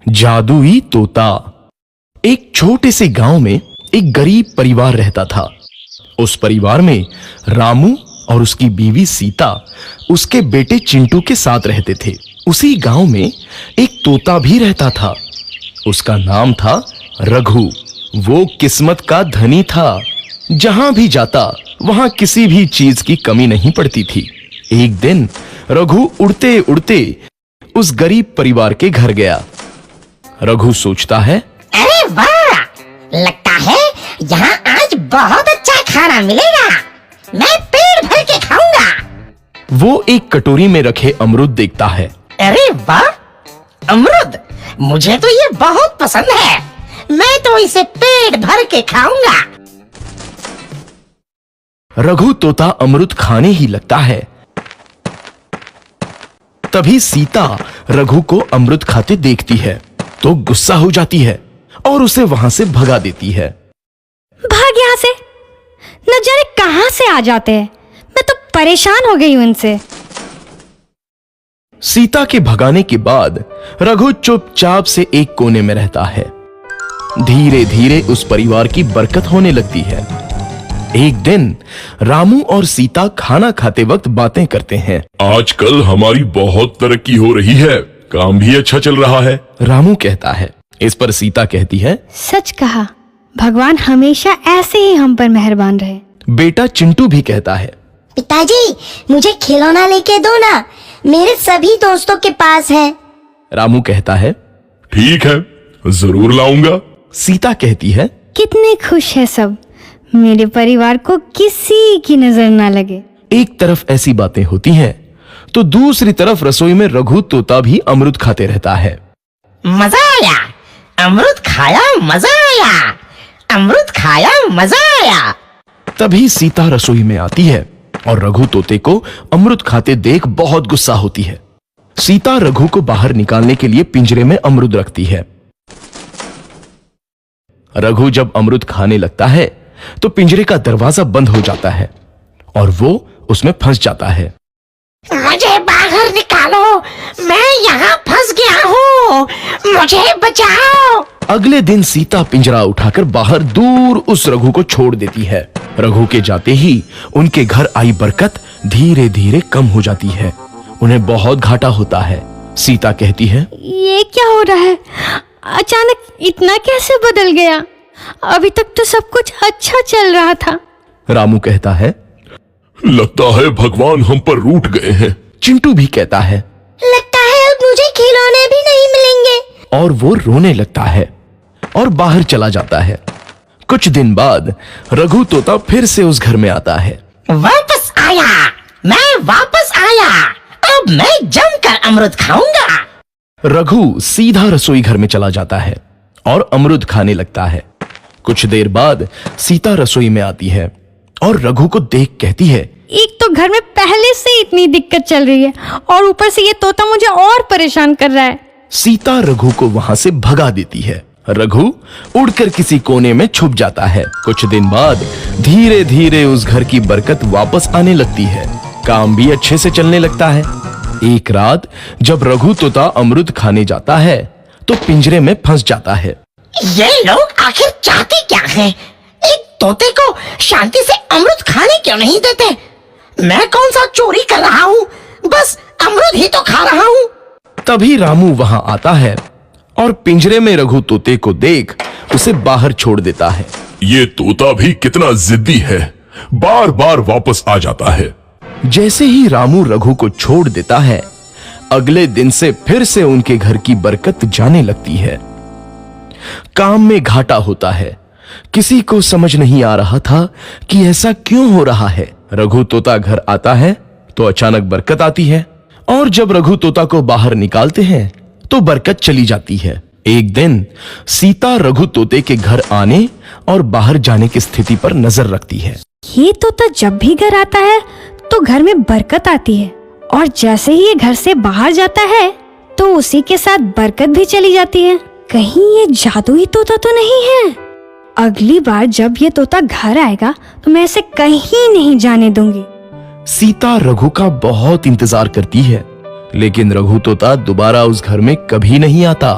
जादुई तोता। एक छोटे से गांव में एक गरीब परिवार रहता था। उस परिवार में रामू और उसकी बीवी सीता उसके बेटे चिंटू के साथ रहते थे। उसी गांव में एक तोता भी रहता था। उसका नाम था रघु। वो किस्मत का धनी था। जहां भी जाता वहां किसी भी चीज की कमी नहीं पड़ती थी। एक दिन रघु उड़ते उड़ते उस गरीब परिवार के घर गया। रघु सोचता है, अरे वाह, लगता है यहाँ आज बहुत अच्छा खाना मिलेगा। मैं पेट भर के खाऊंगा। वो एक कटोरी में रखे अमरूद देखता है। अरे वाह, अमरूद, मुझे तो ये बहुत पसंद है। मैं तो इसे पेट भर के खाऊंगा। रघु तोता अमरूद खाने ही लगता है। तभी सीता रघु को अमरूद खाते देखती है तो गुस्सा हो जाती है और उसे वहां से भगा देती है। भाग यहाँ से, न जाने कहां से आ जाते हैं। मैं तो परेशान हो गई हूं इनसे। सीता के भगाने के बाद रघु चुपचाप से एक कोने में रहता है। धीरे धीरे उस परिवार की बरकत होने लगती है। एक दिन रामू और सीता खाना खाते वक्त बातें करते हैं। आजकल हमारी बहुत तरक्की हो रही है, काम भी अच्छा चल रहा है। रामू कहता है। इस पर सीता कहती है, सच कहा, भगवान हमेशा ऐसे ही हम पर मेहरबान रहे। बेटा चिंटू भी कहता है, पिताजी, मुझे खिलौना लेके दो ना, मेरे सभी दोस्तों के पास है। रामू कहता है, ठीक है, जरूर लाऊंगा। सीता कहती है, कितने खुश है सब, मेरे परिवार को किसी की नजर ना लगे। एक तरफ ऐसी बातें होती हैं तो दूसरी तरफ रसोई में रघु तोता भी अमरूद खाते रहता है। मजा आया, अमरूद खाया, मजा आया, अमरूद खाया, मजा आया। तभी सीता रसोई में आती है और रघु तोते को अमरूद खाते देख बहुत गुस्सा होती है। सीता रघु को बाहर निकालने के लिए पिंजरे में अमरूद रखती है। रघु जब अमरूद खाने लगता है तो पिंजरे का दरवाजा बंद हो जाता है और वो उसमें फंस जाता है। मुझे बाहर निकालो, मैं यहाँ फंस गया हूँ, मुझे बचाओ। अगले दिन सीता पिंजरा उठाकर बाहर दूर उस रघु को छोड़ देती है। रघु के जाते ही उनके घर आई बरकत धीरे धीरे कम हो जाती है। उन्हें बहुत घाटा होता है। सीता कहती है, ये क्या हो रहा है? अचानक इतना कैसे बदल गया? अभी तक तो सब कुछ अच्छा चल रहा था। रामू कहता है, लगता है भगवान हम पर रूठ गए हैं। चिंटू भी कहता है, लगता है अब मुझे खिलौने भी नहीं मिलेंगे। और वो रोने लगता है और बाहर चला जाता है। कुछ दिन बाद रघु तोता फिर से उस घर में आता है। वापस आया, मैं वापस आया। अब मैं जमकर अमरूद खाऊंगा। रघु सीधा रसोई घर में चला जाता है और अमरूद खाने लगता है। कुछ देर बाद सीता रसोई में आती है और रघु को देख कहती है, एक तो घर में पहले से इतनी दिक्कत चल रही है और ऊपर से ये तोता मुझे और परेशान कर रहा है। सीता रघु को वहां से भगा देती है। रघु उड़कर किसी कोने में छुप जाता है। कुछ दिन बाद धीरे धीरे उस घर की बरकत वापस आने लगती है। काम भी अच्छे से चलने लगता है। एक रात जब रघु तोता अमरूद खाने जाता है तो पिंजरे में फंस जाता है। ये लोग आखिर चाहते क्या हैं? एक तोते को शांति से अमरूद खाने क्यों नहीं देते? मैं कौन सा चोरी कर रहा हूँ? बस अमरूद ही तो खा रहा हूँ। तभी रामू वहां आता है और पिंजरे में रघु तोते को देख उसे बाहर छोड़ देता है। ये तोता भी कितना जिद्दी है, बार बार वापस आ जाता है। जैसे ही रामू रघु को छोड़ देता है, अगले दिन से फिर से उनके घर की बरकत जाने लगती है। काम में घाटा होता है। किसी को समझ नहीं आ रहा था कि ऐसा क्यों हो रहा है। रघु तोता घर आता है तो अचानक बरकत आती है और जब रघु तोता को बाहर निकालते हैं तो बरकत चली जाती है। एक दिन सीता रघु तोते के घर आने और बाहर जाने की स्थिति पर नजर रखती है। ये तोता जब भी घर आता है तो घर में बरकत आती है और जैसे ही ये घर से बाहर जाता है तो उसी के साथ बरकत भी चली जाती है। कहीं ये जादुई तोता तो नहीं है? अगली बार जब ये तोता घर आएगा तो मैं इसे कहीं नहीं जाने दूंगी। सीता रघु का बहुत इंतजार करती है लेकिन रघु तोता दोबारा उस घर में कभी नहीं आता।